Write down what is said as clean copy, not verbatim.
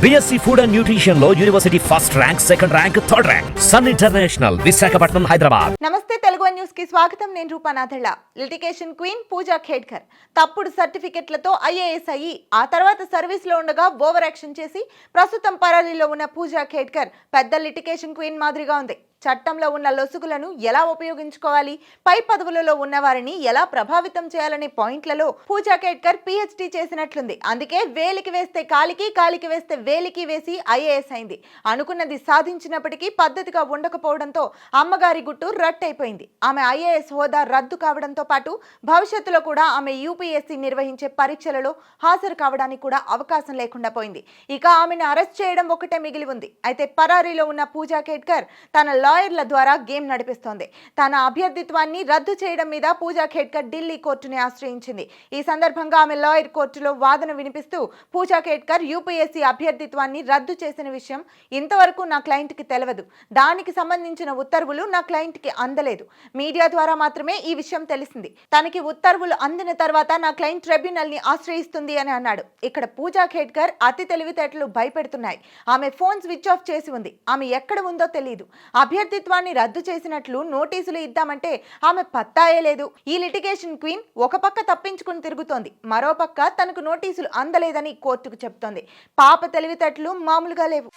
BSc Food and Nutrition లో university first rank, second rank, third rank. Sun International, Visakhapatnam, Hyderabad. నమస్తే Telugu news కి స్వాగతం. నేను రూపానాథళ్ళ. లిటిగేషన్ క్వీన్ పూజా ఖేడ్కర్ తప్పుడు సర్టిఫికెట్లతో IAS అయ్యి ఆ తర్వాత సర్వీస్ లో ఉండగా ఓవర్ యాక్షన్ చేసి ప్రస్తుతం పరారీలో ఉన్న పూజా ఖేడ్కర్ పెద్ద లిటిగేషన్ క్వీన్ మాదిరిగా ఉంది. చట్టంలో ఉన్న లొసుగులను ఎలా ఉపయోగించుకోవాలి, పై పదవులలో ఉన్న వారిని ఎలా ప్రభావితం చేయాలనే పాయింట్లలో పూజా ఖేడ్కర్ PhD చేసినట్లుంది. అందుకే వేలికి వేస్తే కాలికి, కాలికి వేస్తే వేలికి వేసి IAS అయింది. అనుకున్నది సాధించినప్పటికీ పద్ధతిగా ఉండకపోవడంతో అమ్మగారి గుట్టు రట్టయిపోయింది. ఆమె IAS హోదా రద్దు కావడంతో పాటు భవిష్యత్తులో కూడా ఆమె UPSC నిర్వహించే పరీక్షలలో హాజరు కావడానికి కూడా అవకాశం లేకుండా పోయింది. ఇక ఆమెను అరెస్ట్ చేయడం ఒకటే మిగిలి ఉంది. అయితే పరారీలో ఉన్న పూజా ఖేడ్కర్ తన లాయర్ల ద్వారా గేమ్ నడిపిస్తోంది. తన అభ్యర్థిత్వాన్ని రద్దు చేయడం మీద పూజా ఖేడ్కర్ ఢిల్లీ కోర్టుని ఆశ్రయించింది. ఈ సందర్భంగా ఆమె లాయర్ కోర్టులో వాదన వినిపిస్తూ పూజా ఖేడ్కర్ UPSC అభ్యర్థిత్వాన్ని రద్దు చేసిన విషయం ఇంతవరకు నా క్లయింట్కి తెలియదు. దానికి సంబంధించిన ఉత్తర్వులు నా క్లయింట్కి అందలేదు. మీడియా ద్వారా మాత్రమే ఈ విషయం తెలిసింది. తనకి ఉత్తర్వులు అందిన తర్వాత నా క్లయింట్ ట్రిబ్యునల్ ని ఆశ్రయిస్తుంది అని అన్నాడు. ఇక్కడ పూజా ఖేడ్కర్ అతి తెలివితేటలు భయపెడుతున్నాయి. ఆమె ఫోన్ స్విచ్ ఆఫ్ చేసి ఉంది. ఆమె ఎక్కడ ఉందో తెలియదు. అభ్యర్థిత్వాన్ని రద్దు చేసినట్లు నోటీసులు ఇద్దామంటే ఆమె పత్తాయే లేదు. ఈ లిటిగేషన్ క్వీన్ ఒక పక్క తప్పించుకుని తిరుగుతోంది, మరో పక్క తనకు నోటీసులు అందలేదని కోర్టుకు చెప్తోంది. పాప తెలివితేటలు మామూలుగా లేవు.